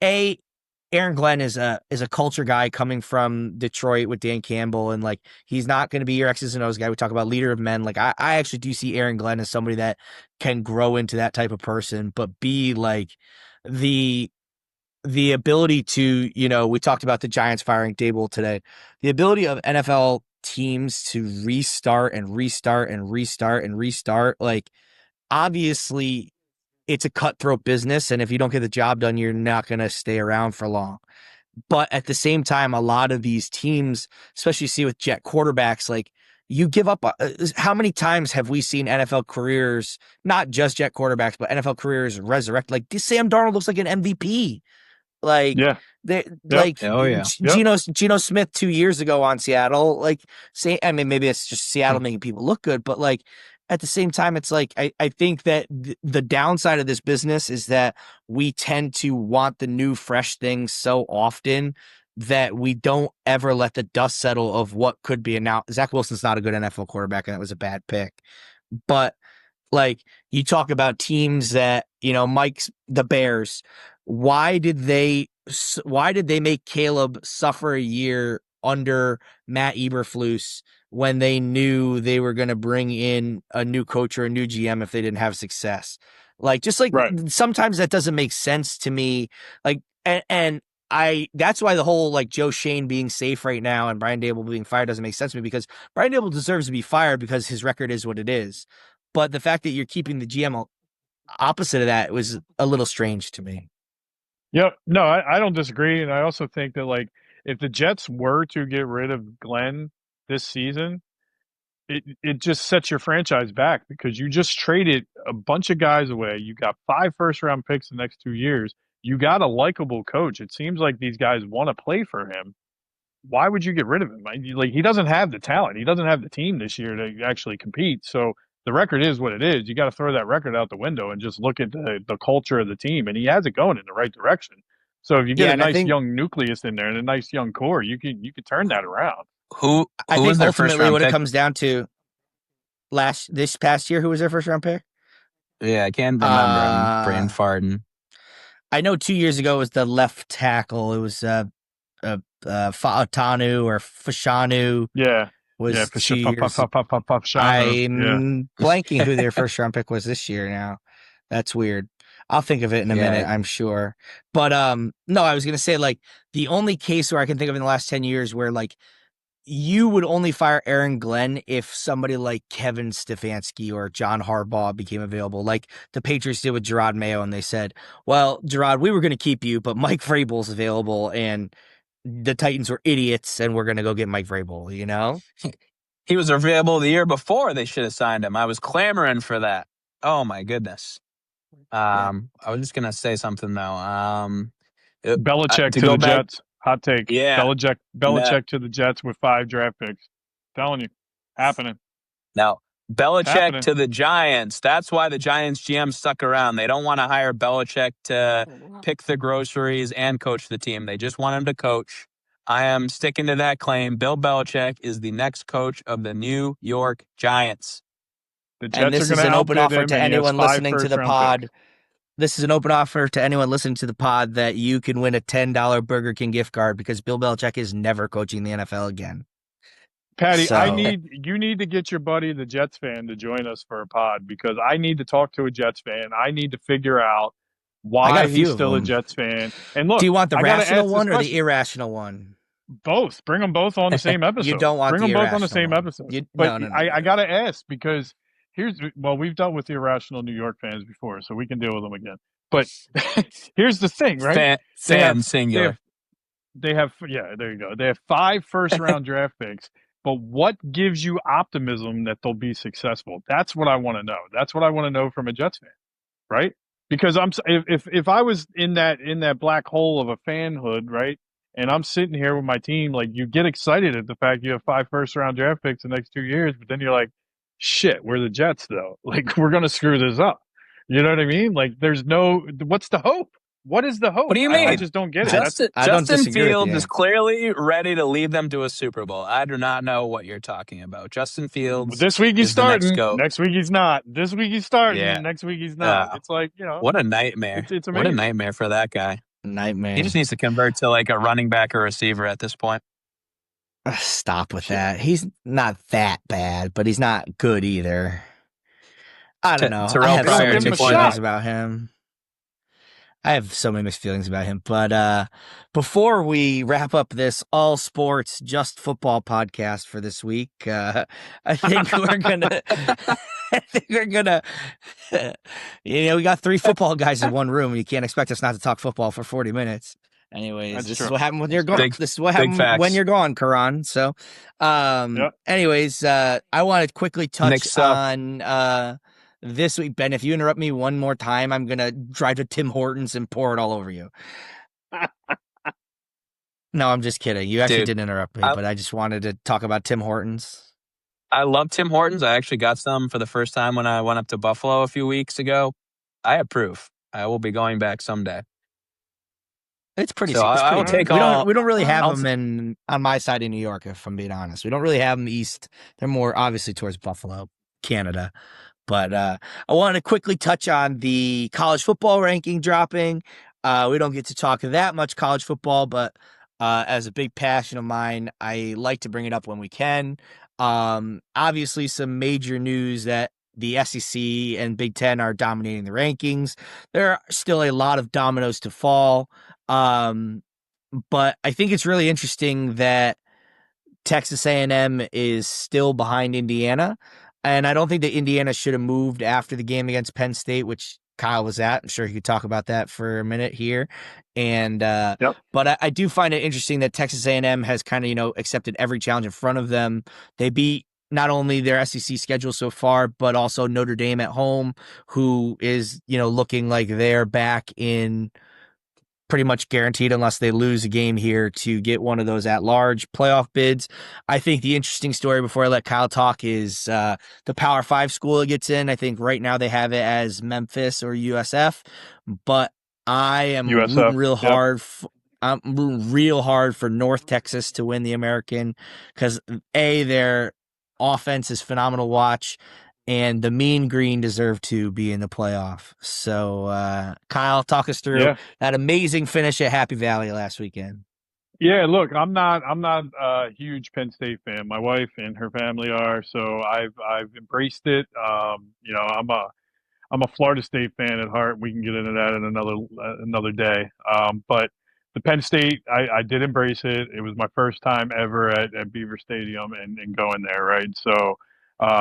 Speaker 1: Aaron Glenn is a culture guy coming from Detroit with Dan Campbell, and like he's not going to be your X's and O's guy. We talk about leader of men. Like I actually do see Aaron Glenn as somebody that can grow into that type of person, but be like the ability to, we talked about the Giants firing Dable today, the ability of NFL teams to restart and restart and restart and restart. Like, obviously it's a cutthroat business, and if you don't get the job done, you're not going to stay around for long. But at the same time, a lot of these teams, especially see with Jet quarterbacks, like, you give up. How many times have we seen NFL careers, not just Jet quarterbacks, but NFL careers resurrect? Like, Sam Darnold looks like an MVP. Like, Geno Smith 2 years ago on Seattle. Like, I mean, maybe it's just Seattle making people look good, but like at the same time, it's like I think that the downside of this business is that we tend to want the new, fresh things so often that we don't ever let the dust settle of what could be. And now Zach Wilson's not a good NFL quarterback, and that was a bad pick, but like, you talk about teams that, the Bears, why did they make Caleb suffer a year under Matt Eberflus when they knew they were going to bring in a new coach or a new GM if they didn't have success? Like, just like
Speaker 2: Right.
Speaker 1: sometimes that doesn't make sense to me. Like, and that's why the whole like Joe Shane being safe right now and Brian Dable being fired doesn't make sense to me, because Brian Dable deserves to be fired because his record is what it is. But the fact that you're keeping the GM opposite of that was a little strange to me.
Speaker 2: Yep. No, I don't disagree. And I also think that, like, if the Jets were to get rid of Glenn this season, it just sets your franchise back because you just traded a bunch of guys away. You got 5 first-round picks the next 2 years. You got a likable coach. It seems like these guys want to play for him. Why would you get rid of him? Like, he doesn't have the talent. He doesn't have the team this year to actually compete. So the record is what it is. You got to throw that record out the window and just look at the culture of the team. And he has it going in the right direction. So if you get
Speaker 1: Yeah,
Speaker 2: a
Speaker 1: and I
Speaker 2: nice
Speaker 1: think
Speaker 2: young nucleus in there and a nice young core, you could turn that around.
Speaker 3: Who
Speaker 1: I
Speaker 3: was
Speaker 1: think
Speaker 3: their first
Speaker 1: ultimately
Speaker 3: round
Speaker 1: what it
Speaker 3: pick?
Speaker 1: comes down to this past year, who was their first round pick?
Speaker 3: Yeah, I can't remember. I'm brain
Speaker 1: Uh,
Speaker 3: farting.
Speaker 1: I know 2 years ago it was the left tackle. It was Fa'atanu or Fashanu
Speaker 2: Yeah.
Speaker 1: was
Speaker 2: For
Speaker 1: 2
Speaker 2: sure.
Speaker 1: years.
Speaker 2: Shanu. Yeah.
Speaker 1: I'm blanking who their first round pick was this year now. That's weird. I'll think of it in a
Speaker 3: Yeah.
Speaker 1: minute, I'm sure. But no, I was gonna say, like, the only case where I can think of in the last 10 years where like you would only fire Aaron Glenn if somebody like Kevin Stefanski or John Harbaugh became available, like the Patriots did with Gerard Mayo, and they said, well, Gerard, we were going to keep you, but Mike Vrabel's available, and the Titans were idiots, and we're going to go get Mike Vrabel, you know?
Speaker 3: He was available the year before. They should have signed him. I was clamoring for that. Oh my goodness. I was just gonna say something though.
Speaker 2: Belichick
Speaker 3: To
Speaker 2: to
Speaker 3: go
Speaker 2: the
Speaker 3: back,
Speaker 2: Jets. Hot take.
Speaker 3: yeah.
Speaker 2: Belichick to the Jets with 5 draft picks. Telling you. Happening.
Speaker 3: Now, Belichick
Speaker 2: Happening.
Speaker 3: to the Giants. That's why the Giants GM stuck around. They don't want to hire Belichick to pick the groceries and coach the team. They just want him to coach. I am sticking to that claim. Bill Belichick is the next coach of the New York Giants.
Speaker 2: The
Speaker 1: And
Speaker 2: Jets are
Speaker 1: this
Speaker 2: going
Speaker 1: is
Speaker 2: to
Speaker 1: an open
Speaker 2: outbid
Speaker 1: offer
Speaker 2: him,
Speaker 1: to
Speaker 2: and he has
Speaker 1: anyone
Speaker 2: 5
Speaker 1: listening to the
Speaker 2: first-round picks.
Speaker 1: pod. This is an open offer to anyone listening to the pod that you can win a $10 Burger King gift card because Bill Belichick is never coaching the NFL again.
Speaker 2: Patty,
Speaker 1: So
Speaker 2: you need to get your buddy, the Jets fan, to join us for a pod because I need to talk to a Jets fan. I need to figure out
Speaker 1: I got
Speaker 2: why
Speaker 1: a few
Speaker 2: he's
Speaker 1: of
Speaker 2: still a
Speaker 1: them.
Speaker 2: Jets fan. And
Speaker 1: Do
Speaker 2: look,
Speaker 1: you want the
Speaker 2: I got to
Speaker 1: rational
Speaker 2: ask this
Speaker 1: one or the
Speaker 2: question.
Speaker 1: irrational one?
Speaker 2: Both. Bring them both on the same
Speaker 1: You
Speaker 2: episode.
Speaker 1: don't want
Speaker 2: Bring
Speaker 1: the
Speaker 2: them both on the
Speaker 1: irrational
Speaker 2: same
Speaker 1: one.
Speaker 2: episode.
Speaker 1: No.
Speaker 2: I got to ask because we've dealt with the irrational New York fans before, so we can deal with them again. But here's the thing, right? They
Speaker 3: Fan
Speaker 2: have,
Speaker 3: singular.
Speaker 2: yeah, there you go. They have 5 first-round draft picks. But what gives you optimism that they'll be successful? That's what I want to know. That's what I want to know from a Jets fan, right? Because if I was in that black hole of a fanhood, right, and I'm sitting here with my team, like you get excited at the fact you have 5 first-round draft picks the next 2 years, but then you're like, shit, we're the Jets though. Like we're gonna screw this up. You know what I mean? Like what's the hope? What is the hope?
Speaker 3: What do you mean?
Speaker 2: I just don't get it.
Speaker 1: I don't
Speaker 3: Justin
Speaker 1: disagree with
Speaker 3: Fields
Speaker 1: you.
Speaker 3: is clearly ready to lead them to a Super Bowl. I do not know what you're talking about. Justin Fields.
Speaker 2: This week he's
Speaker 3: is the next
Speaker 2: starting.
Speaker 3: goat.
Speaker 2: Next week he's not. This week he's starting.
Speaker 3: Yeah.
Speaker 2: Next week he's not. It's like,
Speaker 3: What a nightmare.
Speaker 2: it's
Speaker 3: What a
Speaker 2: amazing.
Speaker 3: nightmare for that guy.
Speaker 1: Nightmare.
Speaker 3: He just needs to convert to like a running back or receiver at this point.
Speaker 1: Stop with that. He's not that bad, but he's not good either. I don't know.
Speaker 3: Terrell
Speaker 1: I have so
Speaker 3: Pryor
Speaker 1: many mixed
Speaker 2: 2.0.
Speaker 1: feelings about him. I have so many mixed feelings about him. But before we wrap up this all sports, just football podcast for this week, I think we're gonna. I think we're gonna. We got 3 football guys in one room. You can't expect us not to talk football for 40 minutes. Anyways,
Speaker 2: That's
Speaker 1: this
Speaker 2: true.
Speaker 1: is what happened when you're gone. This is what
Speaker 3: big
Speaker 1: happened
Speaker 3: facts.
Speaker 1: when you're gone, Karan. So,
Speaker 2: Yep.
Speaker 1: anyways, I want to quickly touch
Speaker 3: Next up.
Speaker 1: on this week, Ben. If you interrupt me one more time, I'm gonna drive to Tim Hortons and pour it all over you. No, I'm just kidding. You actually
Speaker 3: Dude,
Speaker 1: didn't interrupt me, but I just wanted to talk about Tim Hortons.
Speaker 3: I love Tim Hortons. I actually got some for the first time when I went up to Buffalo a few weeks ago. I approve. I will be going back someday.
Speaker 1: It's pretty.
Speaker 3: So
Speaker 1: it's
Speaker 3: I
Speaker 1: pretty
Speaker 3: will
Speaker 1: good.
Speaker 3: take
Speaker 1: we
Speaker 3: all.
Speaker 1: don't. We don't really have
Speaker 3: I'll
Speaker 1: them on my side of New York, if I'm being honest. We don't really have them east. They're more obviously towards Buffalo, Canada. But I want to quickly touch on the college football ranking dropping. We don't get to talk that much college football, but as a big passion of mine, I like to bring it up when we can. Obviously, some major news that the SEC and Big Ten are dominating the rankings. There are still a lot of dominoes to fall. But I think it's really interesting that Texas A&M is still behind Indiana, and I don't think that Indiana should have moved after the game against Penn State, which Kyle was at. I'm sure he could talk about that for a minute here. And
Speaker 2: Yep.
Speaker 1: but I do find it interesting that Texas A&M has kind of accepted every challenge in front of them. They beat not only their SEC schedule so far, but also Notre Dame at home, who is looking like they're back in pretty much guaranteed unless they lose a game here to get one of those at-large playoff bids. I think the interesting story before I let Kyle talk is the Power 5 school it gets in. I think right now they have it as Memphis or USF, but I am
Speaker 2: USF.
Speaker 1: rooting real
Speaker 2: Yep.
Speaker 1: hard. I'm rooting real hard for North Texas to win the American because their offense is phenomenal to watch, and the Mean Green deserve to be in the playoff. So, Kyle, talk us through that amazing finish at Happy Valley last weekend.
Speaker 2: Yeah, look, I'm not a huge Penn State fan. My wife and her family are, so I've embraced it. I'm a Florida State fan at heart. We can get into that in another day. But the Penn State, I did embrace it. It was my first time ever at Beaver Stadium and going there, right? So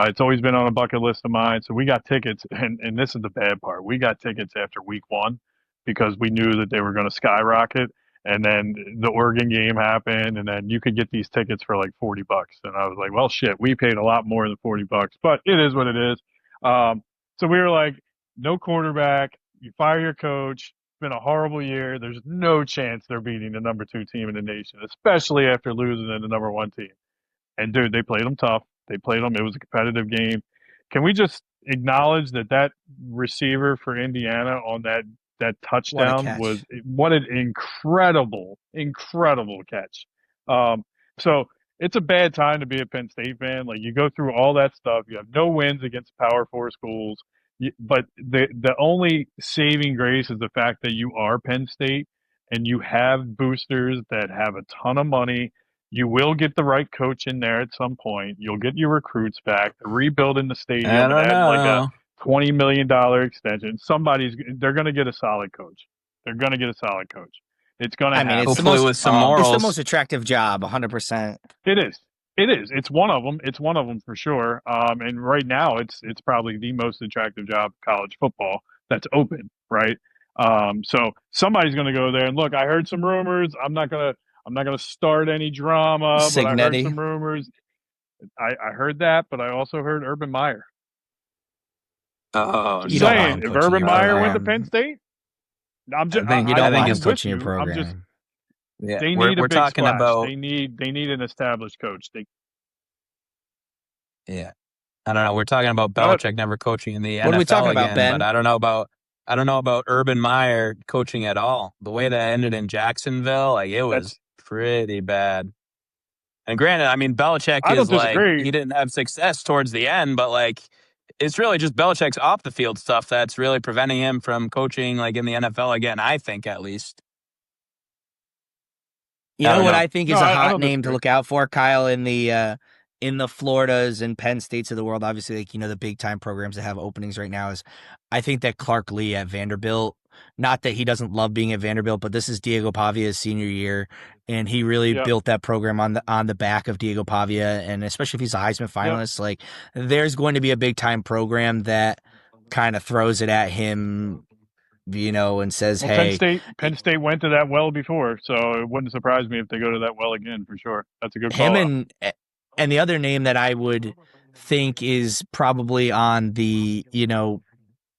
Speaker 2: it's always been on a bucket list of mine. So we got tickets, and this is the bad part. We got tickets after week one because we knew that they were going to skyrocket. And then the Oregon game happened, and then you could get these tickets for like $40. And I was like, well, shit, we paid a lot more than $40, but it is what it is. So we were like, no quarterback, you fire your coach. It's been a horrible year. There's no chance they're beating the number 2 team in the nation, especially after losing to the number 1 team. And dude, they played them tough. They played them. It was a competitive game. Can we just acknowledge that receiver for Indiana on that touchdown was what an incredible catch. So it's a bad time to be a Penn State fan. Like, you go through all that stuff. You have no wins against Power 4 schools. But the only saving grace is the fact that you are Penn State and you have boosters that have a ton of money. You will get the right coach in there at some point. You'll get your recruits back. They're rebuilding the stadium and adding like a $20 million extension. They're going to get a solid coach. They're going to get a solid coach. It's going to happen.
Speaker 3: Hopefully with some morals.
Speaker 1: It's the most attractive job, 100%.
Speaker 2: It is. It is. It's one of them. It's one of them for sure. And right now, it's probably the most attractive job in college football that's open, right? So somebody's going to go there. And look, I heard some rumors. I'm not gonna start any drama, but I heard some rumors. I heard that, but I also heard Urban Meyer.
Speaker 3: Oh,
Speaker 2: just saying, if Urban Meyer went to Penn State, I think
Speaker 1: he's coaching your program.
Speaker 3: Yeah,
Speaker 2: they need
Speaker 3: we're
Speaker 2: a big
Speaker 3: talking
Speaker 2: splash.
Speaker 3: about.
Speaker 2: They need an established coach.
Speaker 3: Yeah, I don't know. We're talking about Belichick never coaching in the NFL
Speaker 1: what are we talking
Speaker 3: again,
Speaker 1: about, Ben?
Speaker 3: But I don't know about Urban Meyer coaching at all. The way that ended in Jacksonville, like, it was pretty bad. And granted, I mean, Belichick is like, he didn't have success towards the end, but like, it's really just Belichick's off the field stuff that's really preventing him from coaching like in the NFL again, I think, at least.
Speaker 1: You know what I think is a hot name to look out for, Kyle, in the Floridas and Penn States of the world, obviously, like, the big time programs that have openings right now, is I think that Clark Lee at Vanderbilt, not that he doesn't love being at Vanderbilt, but this is Diego Pavia's senior year, and he really built that program on the back of Diego Pavia, and especially if he's a Heisman finalist, like, there's going to be a big time program that kind of throws it at him, and says, hey.
Speaker 2: Penn State went to that well before, so it wouldn't surprise me if they go to that well again, for sure. That's a good call.
Speaker 1: And the other name that I would think is probably on the,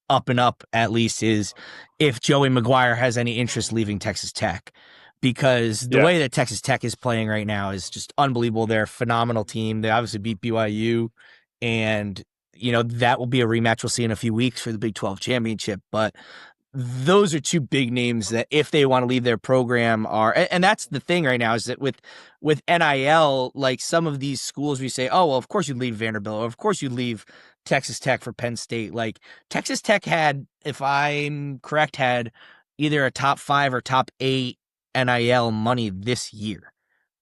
Speaker 1: up and up, at least, is if Joey McGuire has any interest leaving Texas Tech. Because the way that Texas Tech is playing right now is just unbelievable. They're a phenomenal team. They obviously beat BYU, and, that will be a rematch we'll see in a few weeks for the Big 12 championship. But those are two big names that, if they want to leave their program, and that's the thing right now, is that with NIL, like, some of these schools, we say, oh, well, of course you'd leave Vanderbilt, or of course you'd leave Texas Tech for Penn State. Like, Texas Tech had, if I'm correct, had either a top 5 or top 8 NIL money this year.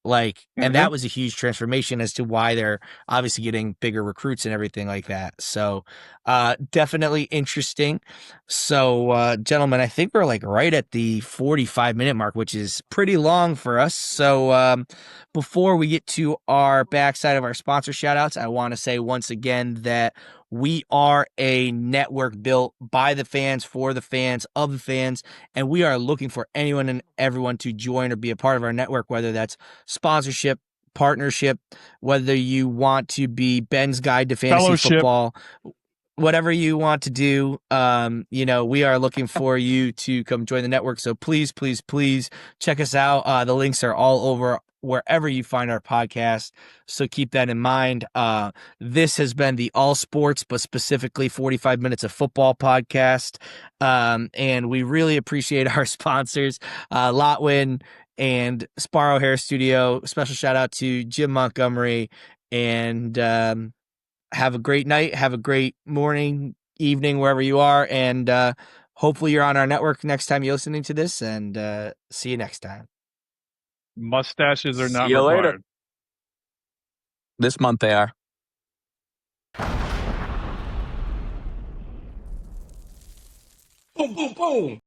Speaker 1: And that was a huge transformation as to why they're obviously getting bigger recruits and everything like that. So, definitely interesting. So, gentlemen, I think we're like right at the 45-minute mark, which is pretty long for us. So, before we get to our backside of our sponsor shout outs, I want to say once again that we are a network built by the fans, for the fans, of the fans, and we are looking for anyone and everyone to join or be a part of our network, whether that's sponsorship, partnership, whether you want to be Ben's Guide to Fantasy
Speaker 2: Fellowship.
Speaker 1: Football, whatever you want to do. We are looking for you to come join the network. So please, please, please check us out. The links are all over wherever you find our podcast. So keep that in mind. This has been the All Sports, but specifically 45 Minutes of Football podcast. And we really appreciate our sponsors, Lotwin and Sparrow Hair Studio. Special shout out to Jim Montgomery. And have a great night. Have a great morning, evening, wherever you are. And hopefully you're on our network next time you're listening to this. And see you next time.
Speaker 2: Mustaches are not
Speaker 3: See you later.
Speaker 2: required.
Speaker 3: This month they are.
Speaker 1: Boom, boom, boom.